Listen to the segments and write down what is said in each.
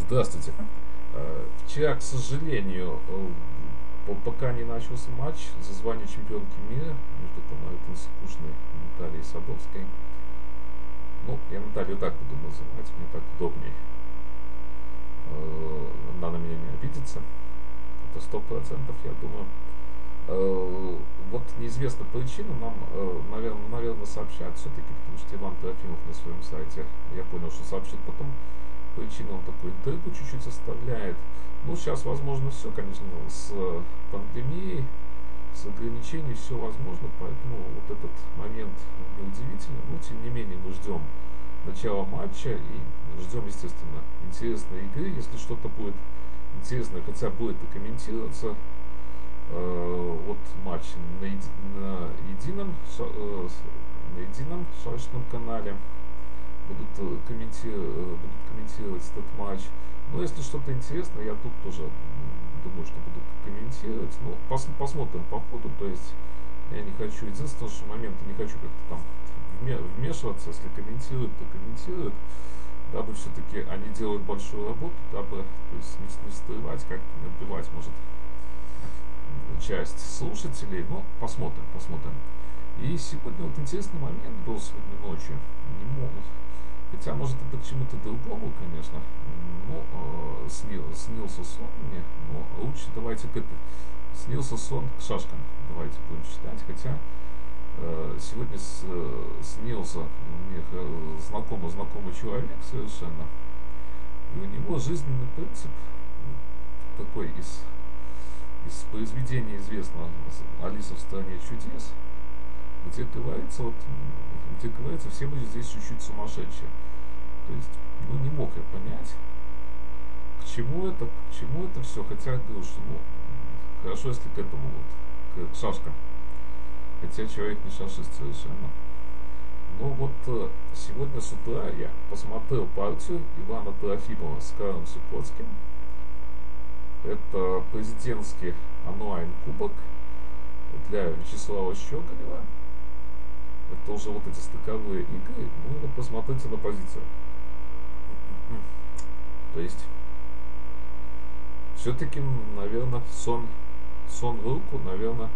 Здравствуйте. Вчера, к сожалению, пока не начался матч за звание чемпионки мира между Тамарой Тынсукушной и Натальей Садовской. Ну, я Наталью так буду называть, мне так удобней. Она на меня не обидится. Это 100%, я думаю. Вот неизвестна причина, нам, наверное, сообщат все-таки, потому что Иван Трофимов на своем сайте, я понял, что сообщит потом причину, он такой интригу чуть-чуть оставляет. Ну, сейчас, возможно, все, конечно, с пандемией, с ограничениями все возможно, поэтому вот этот момент неудивительный, но тем не менее мы ждем начала матча и ждем, естественно, интересной игры. Если что-то будет интересное, хотя будет и комментироваться, вот матч на едином шашечном канале будут комментировать этот матч. Но если что-то интересное, я тут тоже думаю, что буду комментировать. Ну, посмотрим по ходу. То есть я не хочу, единственное, что моменты не хочу как-то там вмешиваться. Если комментируют, то комментируют, дабы все-таки они делают большую работу, дабы, то есть не встревать, как-то не отбивать, может, часть слушателей. Но посмотрим. И сегодня вот интересный момент был сегодня ночью. Не могут. Хотя, может, это к чему-то другому, конечно. Ну, снился сон мне. Но лучше давайте к этому. Снился сон к шашкам. Давайте будем считать. Хотя сегодня снился мне знакомый человек совершенно. И у него жизненный принцип такой из произведения известного «Алиса в стране чудес», где говорится, все мы здесь чуть-чуть сумасшедшие. То есть, не мог я понять, к чему это все, хотя говорю, что, хорошо, если к этому к шашкам. Хотя человек не шашист совершенно. Но вот сегодня с утра я посмотрел партию Ивана Трофимова с Карлом Сикотским. Это президентский онлайн-кубок для Вячеслава Щеголева. Это уже вот эти стыковые игры. Ну, вот посмотрите на позицию. То есть, все-таки, наверное, сон в руку, наверное,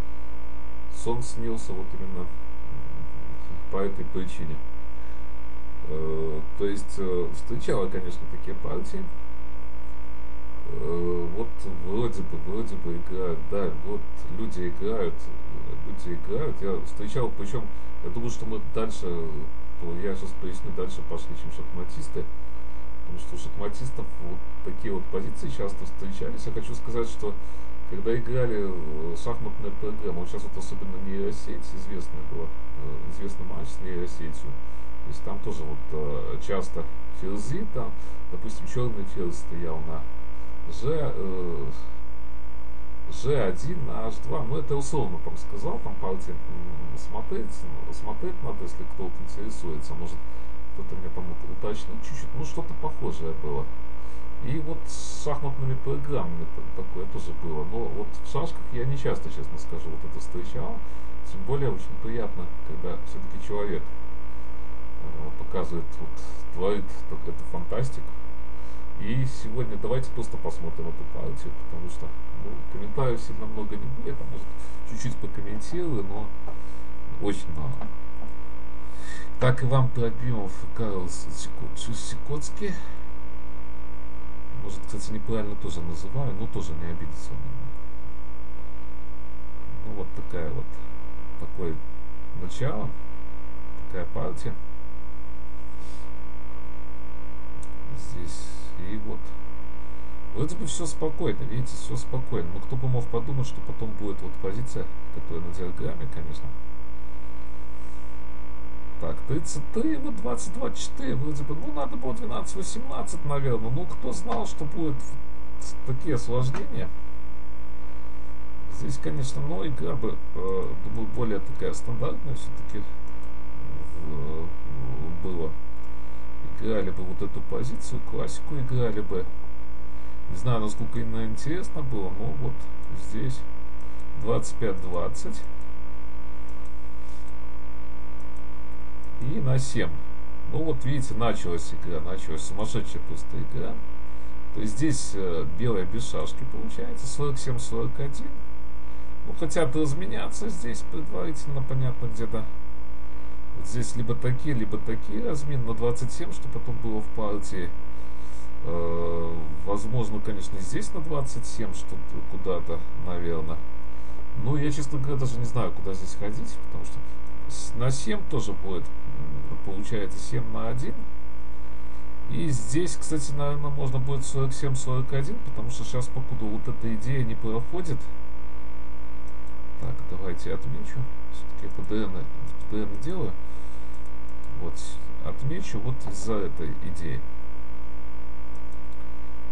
сон снился вот именно по этой причине. То есть, встречала, конечно, такие партии. Вот вроде бы играют, да, вот люди играют, я встречал, причем, я думаю, что мы дальше, я сейчас поясню, дальше пошли, чем шахматисты, потому что у шахматистов вот такие вот позиции часто встречались. Я хочу сказать, что когда играли шахматные программы, вот сейчас вот особенно нейросеть известный матч с нейросетью, то есть там тоже вот часто ферзи, там, допустим, черный ферзь стоял на G1 на H2, ну это условно там сказал, там партия смотреть надо, если кто-то интересуется, может кто-то меня там уточнил чуть-чуть, что-то похожее было. И вот с шахматными программами такое тоже было, но вот в шашках я не часто, честно скажу, вот это встречал, тем более очень приятно, когда все-таки человек показывает, вот творит эту фантастику. И сегодня давайте просто посмотрим эту партию, потому что комментариев сильно много не будет, а может чуть-чуть покомментирую, но очень мало. Так, Иван Трофимов, Карл Сикотский. Может, кстати, неправильно тоже называю, но тоже не обидится. Ну вот такое начало, такая партия. Здесь и вот. Вроде бы все спокойно, видите, все спокойно. Но кто бы мог подумать, что потом будет вот позиция, которая на диаграмме, конечно. Так, 33, вот 20-24, вроде бы, надо было 12-18, наверное. Ну, кто знал, что будет такие осложнения. Здесь, конечно, игра бы, думаю, более такая стандартная все-таки была. Играли бы вот эту позицию, классику играли бы. Не знаю, насколько именно интересно было, но вот здесь 25-20. И на 7. Ну вот видите, началась игра, сумасшедшая просто игра. То есть здесь белая без шашки получается 47-41. Ну, хотят разменяться здесь предварительно, понятно, где-то. Вот здесь либо такие размен на 27, что потом было в партии. Возможно, конечно, здесь на 27 что-то куда-то, наверное. Ну, я, честно говоря, даже не знаю, куда здесь ходить, потому что на 7 тоже будет, получается, 7 на 1. И здесь, кстати, наверное, можно будет 47-41, потому что сейчас, покуда вот эта идея не проходит. Так, давайте я отмечу. Все-таки я ПДН делаю. Вот, отмечу вот из-за этой идеи.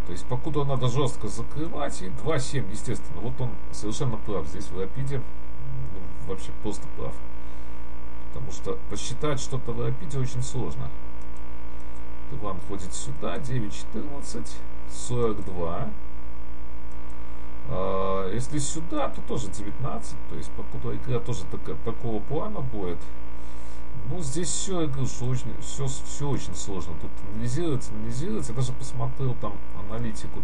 То есть, покуда надо жестко закрывать, и 2.7, естественно, вот он совершенно прав. Здесь в Рапиде вообще просто прав. Потому что посчитать что-то в Рапиде очень сложно. Иван ходит сюда, 9.14, 42. Если сюда, то тоже 19. То есть, покуда игра тоже такого плана будет. Ну, здесь все, я говорю, что все очень сложно. Тут анализировать. Я даже посмотрел там аналитику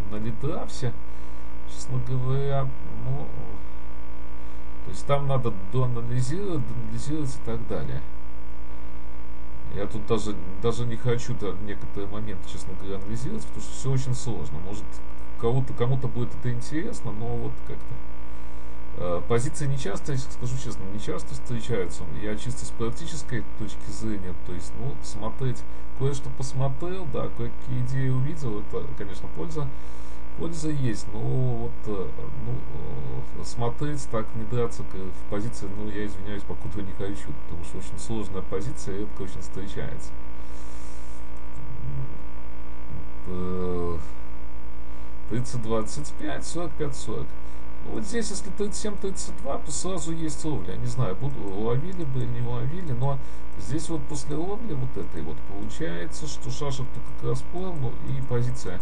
на лидрафте, честно говоря. Ну, то есть там надо доанализировать и так далее. Я тут даже не хочу некоторые моменты, честно говоря, анализировать, потому что все очень сложно. Может, кому-то будет это интересно, но вот как-то позиции не часто, скажу честно, не часто встречаются. Я чисто с практической точки зрения, то есть, ну, смотреть, кое-что посмотрел, да, кое-какие идеи увидел, это, конечно, польза есть, но вот, смотреть, так внедряться в позиции, ну, я извиняюсь, покуда не хочу, потому что очень сложная позиция, редко очень встречается. 30-25, 45-40. Ну, вот здесь, если 37-32, то сразу есть ловля. Не знаю, ловили бы или не ловили, но здесь вот после ловли вот этой вот получается, что шашек-то как раз поровну и позиция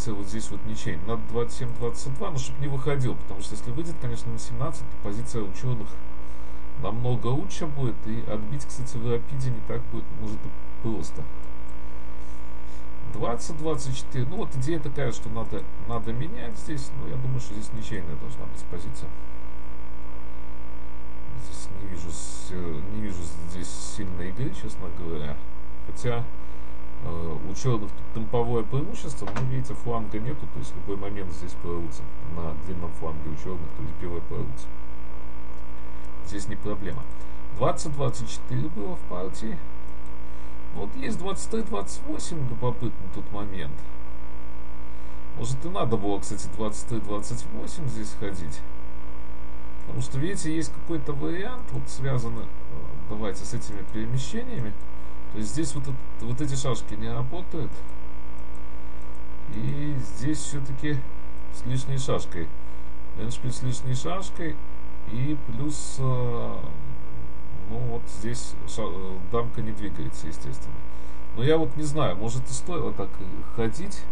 вот здесь вот ничей. Надо 27-22, но чтобы не выходил, потому что если выйдет, конечно, на 17, то позиция у черных намного лучше будет, и отбить, кстати, в Рапиде не так будет, может, и просто. 20-24, ну вот идея такая, что надо менять здесь, но я думаю, что здесь ничейная должна быть позиция. Здесь не вижу здесь сильной игры, честно говоря, хотя у черных тут темповое преимущество, но видите, фланга нету, то есть в любой момент здесь прорвутся на длинном фланге у черных, то есть белые прорвутся. Здесь не проблема. 20-24 было в партии. Вот есть 23-28, любопытный тут момент. Может, и надо было, кстати, 23-28 здесь ходить. Потому что, видите, есть какой-то вариант, вот связанный, давайте, с этими перемещениями. То есть здесь вот эти шашки не работают. И здесь все-таки с лишней шашкой. Эндшпиль с лишней шашкой. И плюс, ну вот здесь дамка не двигается, естественно. Но я вот не знаю, может и стоило так ходить.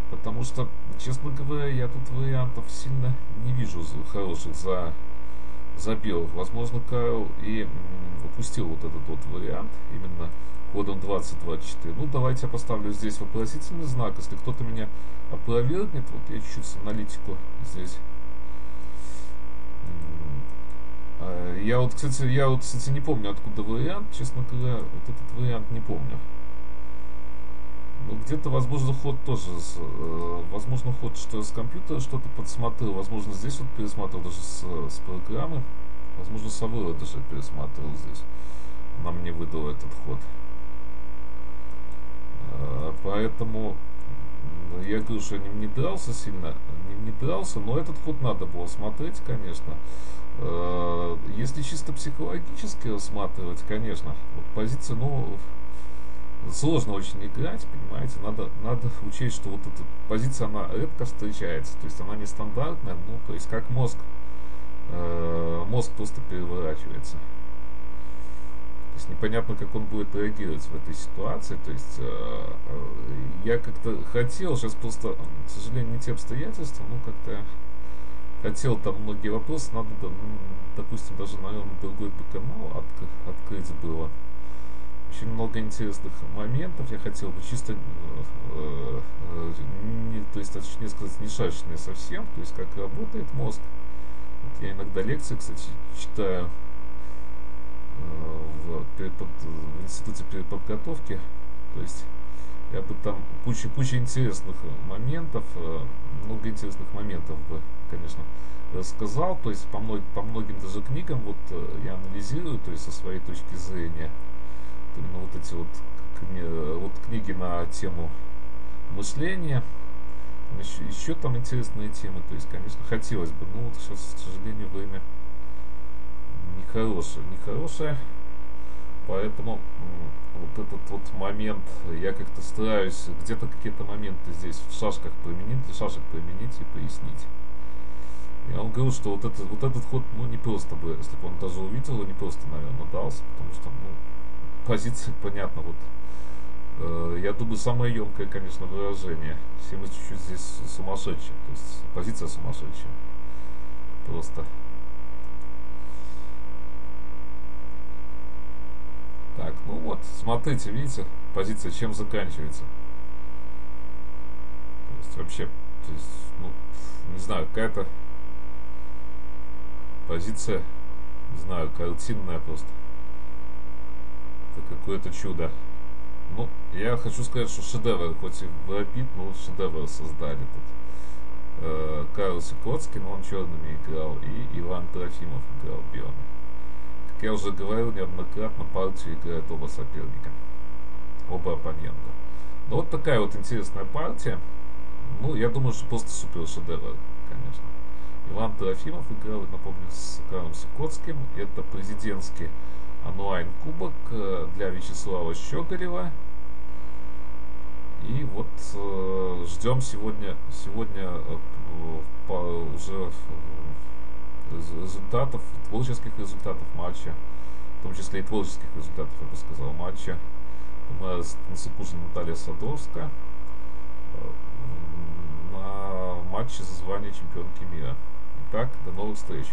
Потому что, честно говоря, я тут вариантов сильно не вижу хороших за белых. Возможно, Карл и упустил вот этот вот вариант, именно ходом 20-24. Ну, давайте я поставлю здесь вопросительный знак. Если кто-то меня опровергнет, вот я чуть-чуть аналитику здесь. Я вот, кстати, не помню, откуда вариант, честно говоря, вот этот вариант не помню. Ну, где-то, возможно, ход тоже, возможно, ход, что с компьютера что-то подсмотрел, возможно, здесь вот пересмотрел даже с программы, возможно, с Аврора даже пересмотрел здесь. Она мне выдала этот ход. Поэтому я говорю, что не внедрялся сильно, но этот ход надо было смотреть, конечно. Если чисто психологически рассматривать, конечно, вот позиция, ну, сложно очень играть, понимаете, надо учесть, что вот эта позиция, она редко встречается, то есть она нестандартная, ну, то есть как мозг просто переворачивается. То есть непонятно, как он будет реагировать в этой ситуации. То есть я как-то хотел, сейчас просто, к сожалению, не те обстоятельства, но как-то хотел там многие вопросы, надо, допустим, даже, наверное, другой бы канал открыть было. Очень много интересных моментов. Я хотел бы чисто то есть, точнее сказать, не шашечная совсем, то есть, как работает мозг. Вот я иногда лекции, кстати, читаю в институте переподготовки, то есть, я бы там куча интересных моментов, много интересных моментов бы, конечно, рассказал, то есть, по многим даже книгам вот я анализирую, то есть, со своей точки зрения, именно вот эти вот книги на тему мышления, еще там интересные темы, то есть, конечно, хотелось бы, но вот сейчас, к сожалению, время нехорошее, поэтому вот этот вот момент я как-то стараюсь где-то какие-то моменты здесь в шашках применить, для шашек применить и пояснить. Я вам говорю, что вот этот ход, ну, не просто бы, если бы он даже увидел, он не просто, наверное, дался, потому что, ну, позиция, понятно, вот, я думаю, самое емкое, конечно, выражение. Все мы чуть-чуть здесь сумасшедшие, то есть позиция сумасшедшая. Просто. Так, ну вот, смотрите, видите, позиция чем заканчивается. То есть вообще, то есть, ну, не знаю, какая-то позиция, не знаю, картинная просто. Это какое-то чудо. Ну, я хочу сказать, что шедевр, хоть и воропит, но шедевр создали тут. Карл Сикотский, но он черными играл, и Иван Трофимов играл белыми. Как я уже говорил неоднократно, партию играют оба соперника, оба оппонента. Но вот такая вот интересная партия. Ну, я думаю, что просто супер шедевр, конечно. Иван Трофимов играл, напомню, с Карлом Сикотским. Это президентский онлайн-кубок для Вячеслава Щеголева. И вот ждем сегодня уже результатов, творческих результатов матча, в том числе и творческих результатов, я бы сказал, матча. Моя супруга Наталья Садовская на матче за звание чемпионки мира. Итак, до новых встреч.